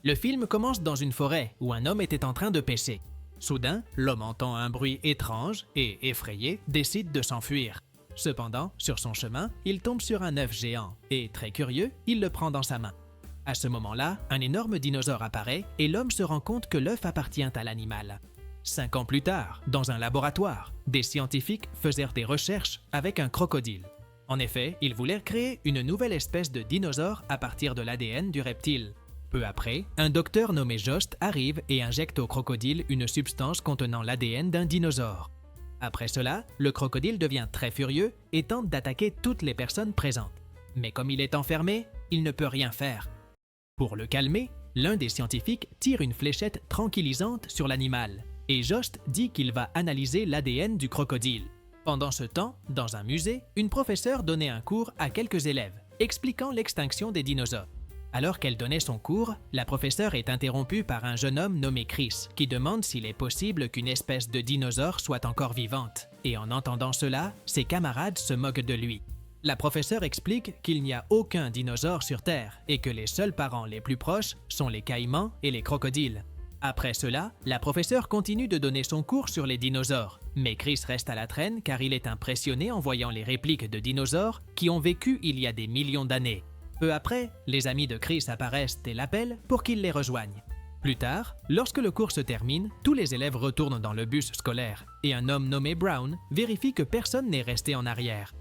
Le film commence dans une forêt où un homme était en train de pêcher. Soudain, l'homme entend un bruit étrange et, effrayé, décide de s'enfuir. Cependant, sur son chemin, il tombe sur un œuf géant et, très curieux, il le prend dans sa main. À ce moment-là, un énorme dinosaure apparaît et l'homme se rend compte que l'œuf appartient à l'animal. 5 ans plus tard, dans un laboratoire, des scientifiques faisèrent des recherches avec un crocodile. En effet, ils voulèrent créer une nouvelle espèce de dinosaure à partir de l'ADN du reptile. Peu après, un docteur nommé Jost arrive et injecte au crocodile une substance contenant l'ADN d'un dinosaure. Après cela, le crocodile devient très furieux et tente d'attaquer toutes les personnes présentes. Mais comme il est enfermé, il ne peut rien faire. Pour le calmer, l'un des scientifiques tire une fléchette tranquillisante sur l'animal et Jost dit qu'il va analyser l'ADN du crocodile. Pendant ce temps, dans un musée, une professeure donnait un cours à quelques élèves, expliquant l'extinction des dinosaures. Alors qu'elle donnait son cours, la professeure est interrompue par un jeune homme nommé Chris, qui demande s'il est possible qu'une espèce de dinosaure soit encore vivante. Et en entendant cela, ses camarades se moquent de lui. La professeure explique qu'il n'y a aucun dinosaure sur Terre et que les seuls parents les plus proches sont les caïmans et les crocodiles. Après cela, la professeure continue de donner son cours sur les dinosaures, mais Chris reste à la traîne car il est impressionné en voyant les répliques de dinosaures qui ont vécu il y a des millions d'années. Peu après, les amis de Chris apparaissent et l'appellent pour qu'il les rejoigne. Plus tard, lorsque le cours se termine, tous les élèves retournent dans le bus scolaire et un homme nommé Brown vérifie que personne n'est resté en arrière.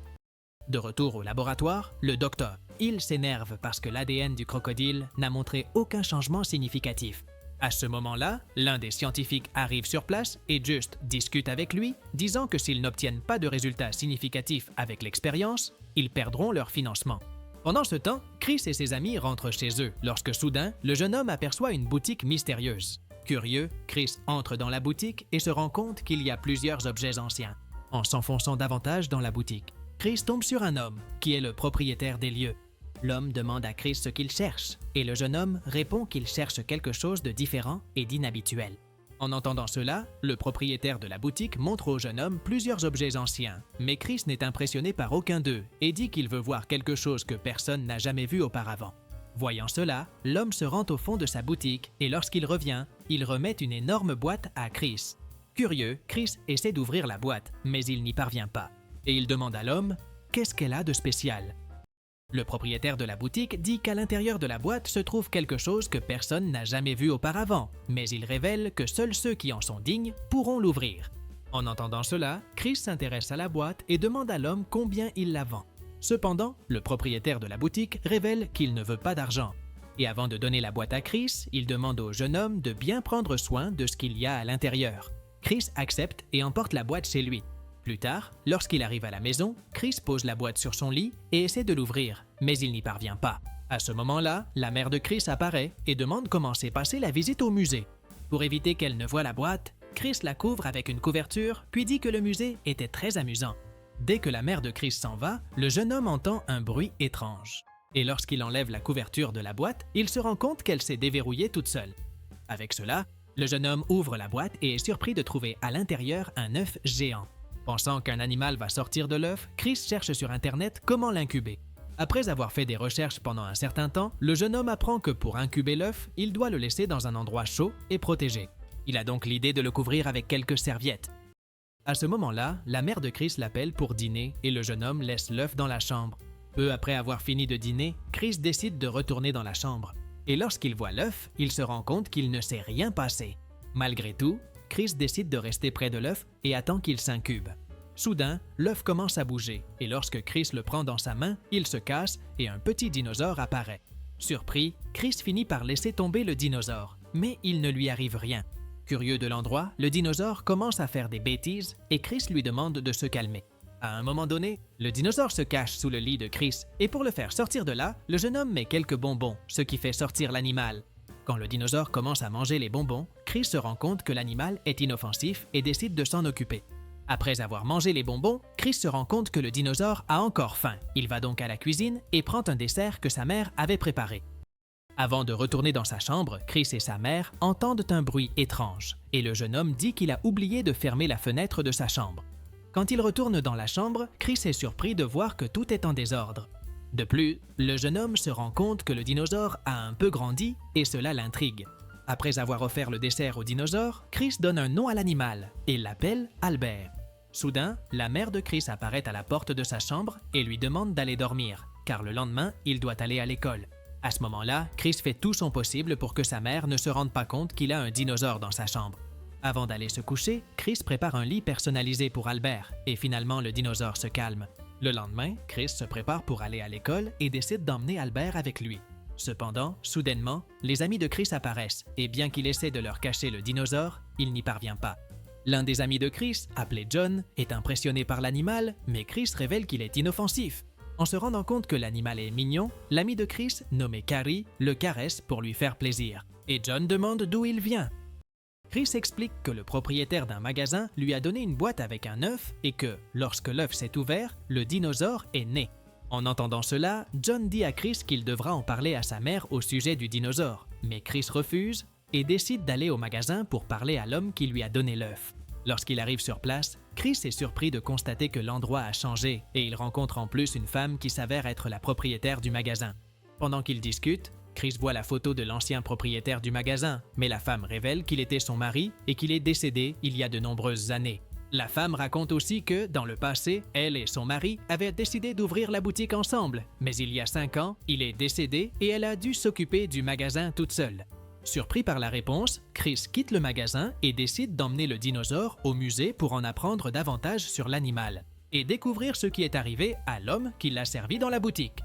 De retour au laboratoire, le docteur, il s'énerve parce que l'ADN du crocodile n'a montré aucun changement significatif. À ce moment-là, l'un des scientifiques arrive sur place et Just discute avec lui, disant que s'ils n'obtiennent pas de résultats significatifs avec l'expérience, ils perdront leur financement. Pendant ce temps, Chris et ses amis rentrent chez eux lorsque soudain, le jeune homme aperçoit une boutique mystérieuse. Curieux, Chris entre dans la boutique et se rend compte qu'il y a plusieurs objets anciens. En s'enfonçant davantage dans la boutique, Chris tombe sur un homme qui est le propriétaire des lieux. L'homme demande à Chris ce qu'il cherche et le jeune homme répond qu'il cherche quelque chose de différent et d'inhabituel. En entendant cela, le propriétaire de la boutique montre au jeune homme plusieurs objets anciens, mais Chris n'est impressionné par aucun d'eux et dit qu'il veut voir quelque chose que personne n'a jamais vu auparavant. Voyant cela, l'homme se rend au fond de sa boutique et lorsqu'il revient, il remet une énorme boîte à Chris. Curieux, Chris essaie d'ouvrir la boîte, mais il n'y parvient pas. Et il demande à l'homme « Qu'est-ce qu'elle a de spécial ?» Le propriétaire de la boutique dit qu'à l'intérieur de la boîte se trouve quelque chose que personne n'a jamais vu auparavant, mais il révèle que seuls ceux qui en sont dignes pourront l'ouvrir. En entendant cela, Chris s'intéresse à la boîte et demande à l'homme combien il la vend. Cependant, le propriétaire de la boutique révèle qu'il ne veut pas d'argent. Et avant de donner la boîte à Chris, il demande au jeune homme de bien prendre soin de ce qu'il y a à l'intérieur. Chris accepte et emporte la boîte chez lui. Plus tard, lorsqu'il arrive à la maison, Chris pose la boîte sur son lit et essaie de l'ouvrir, mais il n'y parvient pas. À ce moment-là, la mère de Chris apparaît et demande comment s'est passée la visite au musée. Pour éviter qu'elle ne voie la boîte, Chris la couvre avec une couverture, puis dit que le musée était très amusant. Dès que la mère de Chris s'en va, le jeune homme entend un bruit étrange. Et lorsqu'il enlève la couverture de la boîte, il se rend compte qu'elle s'est déverrouillée toute seule. Avec cela, le jeune homme ouvre la boîte et est surpris de trouver à l'intérieur un œuf géant. Pensant qu'un animal va sortir de l'œuf, Chris cherche sur Internet comment l'incuber. Après avoir fait des recherches pendant un certain temps, le jeune homme apprend que pour incuber l'œuf, il doit le laisser dans un endroit chaud et protégé. Il a donc l'idée de le couvrir avec quelques serviettes. À ce moment-là, la mère de Chris l'appelle pour dîner et le jeune homme laisse l'œuf dans la chambre. Peu après avoir fini de dîner, Chris décide de retourner dans la chambre. Et lorsqu'il voit l'œuf, il se rend compte qu'il ne s'est rien passé. Malgré tout, Chris décide de rester près de l'œuf et attend qu'il s'incube. Soudain, l'œuf commence à bouger et lorsque Chris le prend dans sa main, il se casse et un petit dinosaure apparaît. Surpris, Chris finit par laisser tomber le dinosaure, mais il ne lui arrive rien. Curieux de l'endroit, le dinosaure commence à faire des bêtises et Chris lui demande de se calmer. À un moment donné, le dinosaure se cache sous le lit de Chris et pour le faire sortir de là, le jeune homme met quelques bonbons, ce qui fait sortir l'animal. Quand le dinosaure commence à manger les bonbons, Chris se rend compte que l'animal est inoffensif et décide de s'en occuper. Après avoir mangé les bonbons, Chris se rend compte que le dinosaure a encore faim. Il va donc à la cuisine et prend un dessert que sa mère avait préparé. Avant de retourner dans sa chambre, Chris et sa mère entendent un bruit étrange et le jeune homme dit qu'il a oublié de fermer la fenêtre de sa chambre. Quand il retourne dans la chambre, Chris est surpris de voir que tout est en désordre. De plus, le jeune homme se rend compte que le dinosaure a un peu grandi et cela l'intrigue. Après avoir offert le dessert au dinosaure, Chris donne un nom à l'animal et l'appelle Albert. Soudain, la mère de Chris apparaît à la porte de sa chambre et lui demande d'aller dormir, car le lendemain, il doit aller à l'école. À ce moment-là, Chris fait tout son possible pour que sa mère ne se rende pas compte qu'il a un dinosaure dans sa chambre. Avant d'aller se coucher, Chris prépare un lit personnalisé pour Albert et finalement le dinosaure se calme. Le lendemain, Chris se prépare pour aller à l'école et décide d'emmener Albert avec lui. Cependant, soudainement, les amis de Chris apparaissent et bien qu'il essaie de leur cacher le dinosaure, il n'y parvient pas. L'un des amis de Chris, appelé John, est impressionné par l'animal, mais Chris révèle qu'il est inoffensif. En se rendant compte que l'animal est mignon, l'ami de Chris, nommé Carrie, le caresse pour lui faire plaisir. Et John demande d'où il vient. Chris explique que le propriétaire d'un magasin lui a donné une boîte avec un œuf et que, lorsque l'œuf s'est ouvert, le dinosaure est né. En entendant cela, John dit à Chris qu'il devra en parler à sa mère au sujet du dinosaure, mais Chris refuse et décide d'aller au magasin pour parler à l'homme qui lui a donné l'œuf. Lorsqu'il arrive sur place, Chris est surpris de constater que l'endroit a changé et il rencontre en plus une femme qui s'avère être la propriétaire du magasin. Pendant qu'ils discutent, Chris voit la photo de l'ancien propriétaire du magasin, mais la femme révèle qu'il était son mari et qu'il est décédé il y a de nombreuses années. La femme raconte aussi que, dans le passé, elle et son mari avaient décidé d'ouvrir la boutique ensemble, mais il y a 5 ans, il est décédé et elle a dû s'occuper du magasin toute seule. Surpris par la réponse, Chris quitte le magasin et décide d'emmener le dinosaure au musée pour en apprendre davantage sur l'animal et découvrir ce qui est arrivé à l'homme qui l'a servi dans la boutique.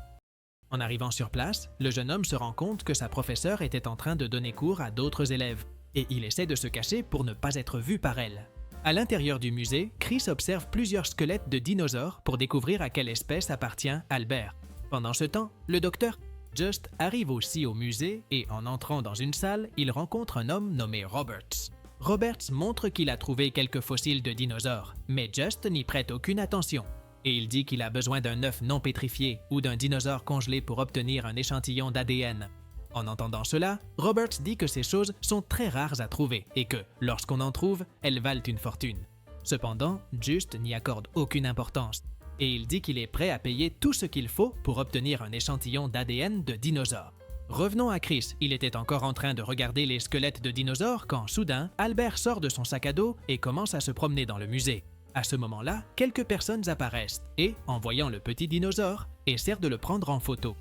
En arrivant sur place, le jeune homme se rend compte que sa professeure était en train de donner cours à d'autres élèves et il essaie de se cacher pour ne pas être vu par elle. À l'intérieur du musée, Chris observe plusieurs squelettes de dinosaures pour découvrir à quelle espèce appartient Albert. Pendant ce temps, le docteur Just arrive aussi au musée et en entrant dans une salle, il rencontre un homme nommé Roberts. Roberts montre qu'il a trouvé quelques fossiles de dinosaures, mais Just n'y prête aucune attention. Et il dit qu'il a besoin d'un œuf non pétrifié ou d'un dinosaure congelé pour obtenir un échantillon d'ADN. En entendant cela, Roberts dit que ces choses sont très rares à trouver et que, lorsqu'on en trouve, elles valent une fortune. Cependant, Just n'y accorde aucune importance. Et il dit qu'il est prêt à payer tout ce qu'il faut pour obtenir un échantillon d'ADN de dinosaure. Revenons à Chris, il était encore en train de regarder les squelettes de dinosaures quand soudain, Albert sort de son sac à dos et commence à se promener dans le musée. À ce moment-là, quelques personnes apparaissent et, en voyant le petit dinosaure, essaient de le prendre en photo.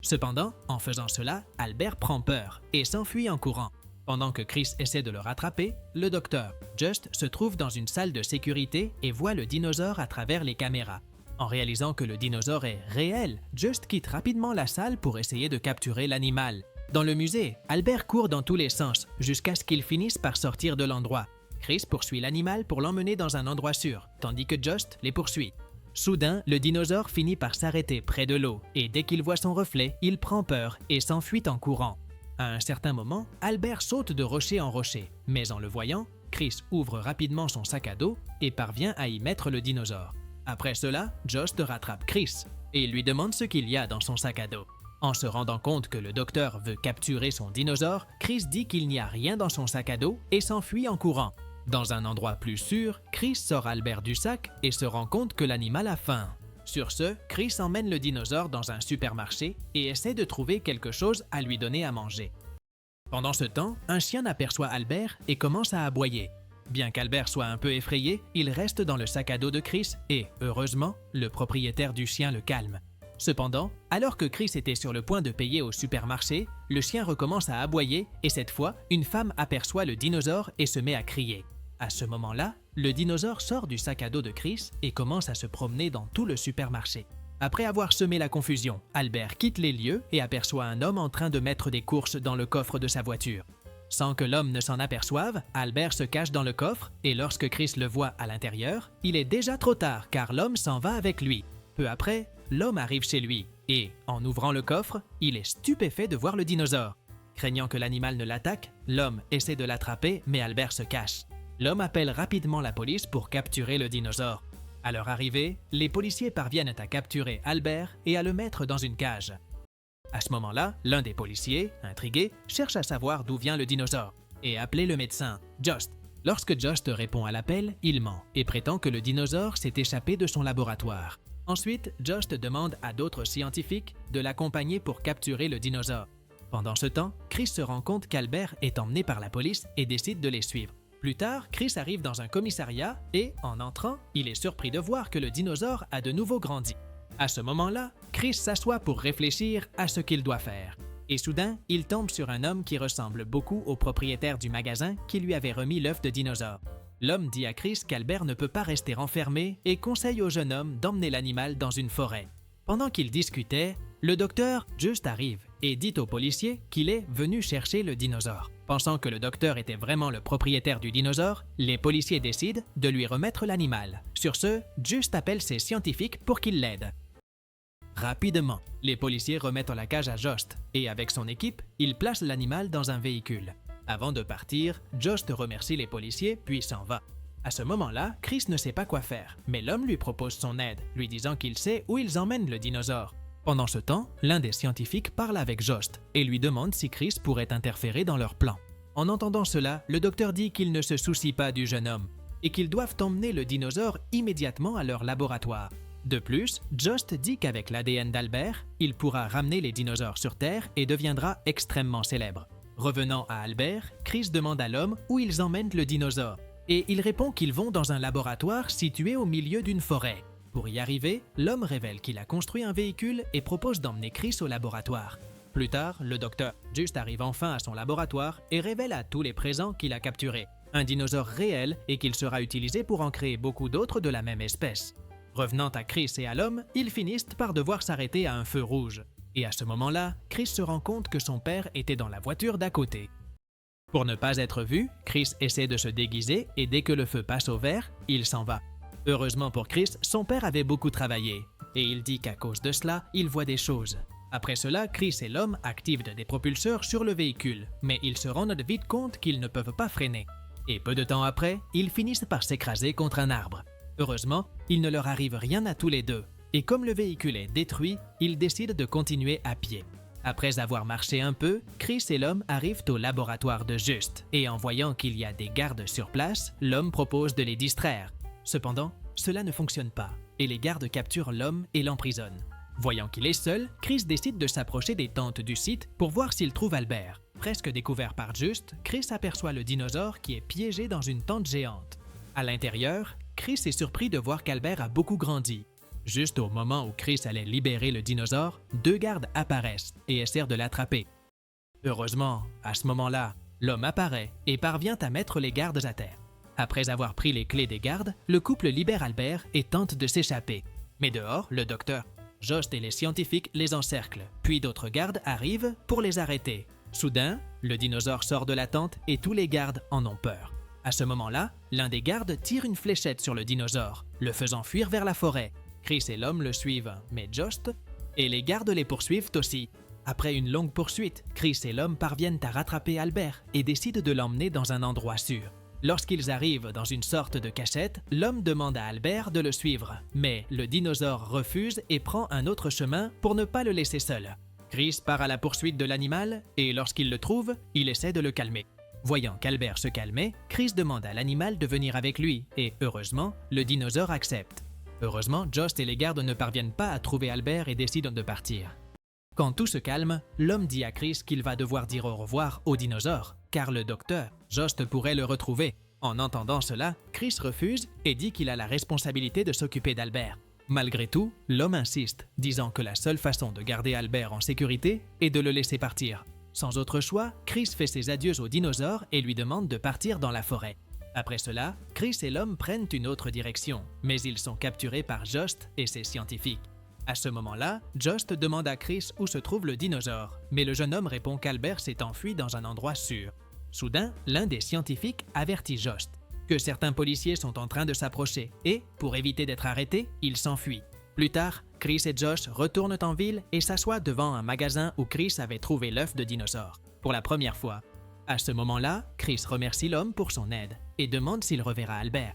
Cependant, en faisant cela, Albert prend peur et s'enfuit en courant. Pendant que Chris essaie de le rattraper, le docteur Just se trouve dans une salle de sécurité et voit le dinosaure à travers les caméras. En réalisant que le dinosaure est réel, Just quitte rapidement la salle pour essayer de capturer l'animal. Dans le musée, Albert court dans tous les sens jusqu'à ce qu'il finisse par sortir de l'endroit. Chris poursuit l'animal pour l'emmener dans un endroit sûr, tandis que Just les poursuit. Soudain, le dinosaure finit par s'arrêter près de l'eau et dès qu'il voit son reflet, il prend peur et s'enfuit en courant. À un certain moment, Albert saute de rocher en rocher, mais en le voyant, Chris ouvre rapidement son sac à dos et parvient à y mettre le dinosaure. Après cela, Just rattrape Chris et lui demande ce qu'il y a dans son sac à dos. En se rendant compte que le docteur veut capturer son dinosaure, Chris dit qu'il n'y a rien dans son sac à dos et s'enfuit en courant. Dans un endroit plus sûr, Chris sort Albert du sac et se rend compte que l'animal a faim. Sur ce, Chris emmène le dinosaure dans un supermarché et essaie de trouver quelque chose à lui donner à manger. Pendant ce temps, un chien aperçoit Albert et commence à aboyer. Bien qu'Albert soit un peu effrayé, il reste dans le sac à dos de Chris et, heureusement, le propriétaire du chien le calme. Cependant, alors que Chris était sur le point de payer au supermarché, le chien recommence à aboyer et cette fois, une femme aperçoit le dinosaure et se met à crier. À ce moment-là, le dinosaure sort du sac à dos de Chris et commence à se promener dans tout le supermarché. Après avoir semé la confusion, Albert quitte les lieux et aperçoit un homme en train de mettre des courses dans le coffre de sa voiture. Sans que l'homme ne s'en aperçoive, Albert se cache dans le coffre et lorsque Chris le voit à l'intérieur, il est déjà trop tard car l'homme s'en va avec lui. Peu après, l'homme arrive chez lui et, en ouvrant le coffre, il est stupéfait de voir le dinosaure. Craignant que l'animal ne l'attaque, l'homme essaie de l'attraper mais Albert se cache. L'homme appelle rapidement la police pour capturer le dinosaure. À leur arrivée, les policiers parviennent à capturer Albert et à le mettre dans une cage. À ce moment-là, l'un des policiers, intrigué, cherche à savoir d'où vient le dinosaure et appelle le médecin, Just. Lorsque Just répond à l'appel, il ment et prétend que le dinosaure s'est échappé de son laboratoire. Ensuite, Jost demande à d'autres scientifiques de l'accompagner pour capturer le dinosaure. Pendant ce temps, Chris se rend compte qu'Albert est emmené par la police et décide de les suivre. Plus tard, Chris arrive dans un commissariat et, en entrant, il est surpris de voir que le dinosaure a de nouveau grandi. À ce moment-là, Chris s'assoit pour réfléchir à ce qu'il doit faire. Et soudain, il tombe sur un homme qui ressemble beaucoup au propriétaire du magasin qui lui avait remis l'œuf de dinosaure. L'homme dit à Chris qu'Albert ne peut pas rester enfermé et conseille au jeune homme d'emmener l'animal dans une forêt. Pendant qu'ils discutaient, le docteur Just arrive et dit au policier qu'il est venu chercher le dinosaure. Pensant que le docteur était vraiment le propriétaire du dinosaure, les policiers décident de lui remettre l'animal. Sur ce, Just appelle ses scientifiques pour qu'ils l'aident. Rapidement, les policiers remettent la cage à Jost et avec son équipe, ils placent l'animal dans un véhicule. Avant de partir, Jost remercie les policiers puis s'en va. À ce moment-là, Chris ne sait pas quoi faire, mais l'homme lui propose son aide, lui disant qu'il sait où ils emmènent le dinosaure. Pendant ce temps, l'un des scientifiques parle avec Jost et lui demande si Chris pourrait interférer dans leur plan. En entendant cela, le docteur dit qu'il ne se soucie pas du jeune homme et qu'ils doivent emmener le dinosaure immédiatement à leur laboratoire. De plus, Jost dit qu'avec l'ADN d'Albert, il pourra ramener les dinosaures sur Terre et deviendra extrêmement célèbre. Revenant à Albert, Chris demande à l'homme où ils emmènent le dinosaure et il répond qu'ils vont dans un laboratoire situé au milieu d'une forêt. Pour y arriver, l'homme révèle qu'il a construit un véhicule et propose d'emmener Chris au laboratoire. Plus tard, le docteur Just arrive enfin à son laboratoire et révèle à tous les présents qu'il a capturé un dinosaure réel et qu'il sera utilisé pour en créer beaucoup d'autres de la même espèce. Revenant à Chris et à l'homme, ils finissent par devoir s'arrêter à un feu rouge. Et à ce moment-là, Chris se rend compte que son père était dans la voiture d'à côté. Pour ne pas être vu, Chris essaie de se déguiser et dès que le feu passe au vert, il s'en va. Heureusement pour Chris, son père avait beaucoup travaillé et il dit qu'à cause de cela, il voit des choses. Après cela, Chris et l'homme activent des propulseurs sur le véhicule, mais ils se rendent vite compte qu'ils ne peuvent pas freiner. Et peu de temps après, ils finissent par s'écraser contre un arbre. Heureusement, il ne leur arrive rien à tous les deux, et comme le véhicule est détruit, ils décident de continuer à pied. Après avoir marché un peu, Chris et l'homme arrivent au laboratoire de Just, et en voyant qu'il y a des gardes sur place, l'homme propose de les distraire. Cependant, cela ne fonctionne pas, et les gardes capturent l'homme et l'emprisonnent. Voyant qu'il est seul, Chris décide de s'approcher des tentes du site pour voir s'il trouve Albert. Presque découvert par Just, Chris aperçoit le dinosaure qui est piégé dans une tente géante. À l'intérieur, Chris est surpris de voir qu'Albert a beaucoup grandi. Juste au moment où Chris allait libérer le dinosaure, deux gardes apparaissent et essaient de l'attraper. Heureusement, à ce moment-là, l'homme apparaît et parvient à mettre les gardes à terre. Après avoir pris les clés des gardes, le couple libère Albert et tente de s'échapper. Mais dehors, le docteur Jost et les scientifiques les encerclent, puis d'autres gardes arrivent pour les arrêter. Soudain, le dinosaure sort de la tente et tous les gardes en ont peur. À ce moment-là, l'un des gardes tire une fléchette sur le dinosaure, le faisant fuir vers la forêt. Chris et l'homme le suivent, mais Jost et les gardes les poursuivent aussi. Après une longue poursuite, Chris et l'homme parviennent à rattraper Albert et décident de l'emmener dans un endroit sûr. Lorsqu'ils arrivent dans une sorte de cachette, l'homme demande à Albert de le suivre, mais le dinosaure refuse et prend un autre chemin pour ne pas le laisser seul. Chris part à la poursuite de l'animal et lorsqu'il le trouve, il essaie de le calmer. Voyant qu'Albert se calmait, Chris demande à l'animal de venir avec lui et, heureusement, le dinosaure accepte. Heureusement, Jost et les gardes ne parviennent pas à trouver Albert et décident de partir. Quand tout se calme, l'homme dit à Chris qu'il va devoir dire au revoir au dinosaure, car le docteur Jost pourrait le retrouver. En entendant cela, Chris refuse et dit qu'il a la responsabilité de s'occuper d'Albert. Malgré tout, l'homme insiste, disant que la seule façon de garder Albert en sécurité est de le laisser partir. Sans autre choix, Chris fait ses adieux au dinosaure et lui demande de partir dans la forêt. Après cela, Chris et l'homme prennent une autre direction, mais ils sont capturés par Jost et ses scientifiques. À ce moment-là, Jost demande à Chris où se trouve le dinosaure, mais le jeune homme répond qu'Albert s'est enfui dans un endroit sûr. Soudain, l'un des scientifiques avertit Jost que certains policiers sont en train de s'approcher et, pour éviter d'être arrêtés, ils s'enfuient. Plus tard, Chris et Josh retournent en ville et s'assoient devant un magasin où Chris avait trouvé l'œuf de dinosaure, pour la première fois. À ce moment-là, Chris remercie l'homme pour son aide et demande s'il reverra Albert.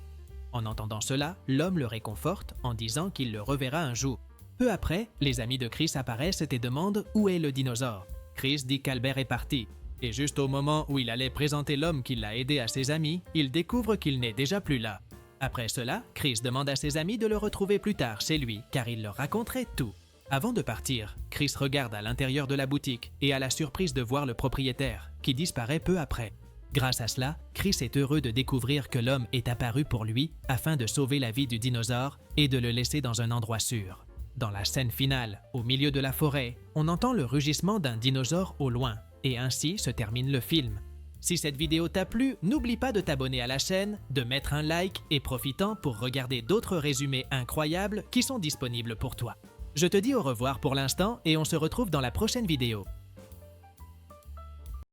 En entendant cela, l'homme le réconforte en disant qu'il le reverra un jour. Peu après, les amis de Chris apparaissent et demandent où est le dinosaure. Chris dit qu'Albert est parti. Et juste au moment où il allait présenter l'homme qui l'a aidé à ses amis, il découvre qu'il n'est déjà plus là. Après cela, Chris demande à ses amis de le retrouver plus tard chez lui, car il leur raconterait tout. Avant de partir, Chris regarde à l'intérieur de la boutique et a la surprise de voir le propriétaire, qui disparaît peu après. Grâce à cela, Chris est heureux de découvrir que l'homme est apparu pour lui afin de sauver la vie du dinosaure et de le laisser dans un endroit sûr. Dans la scène finale, au milieu de la forêt, on entend le rugissement d'un dinosaure au loin, et ainsi se termine le film. Si cette vidéo t'a plu, n'oublie pas de t'abonner à la chaîne, de mettre un like et profitant pour regarder d'autres résumés incroyables qui sont disponibles pour toi. Je te dis au revoir pour l'instant et on se retrouve dans la prochaine vidéo.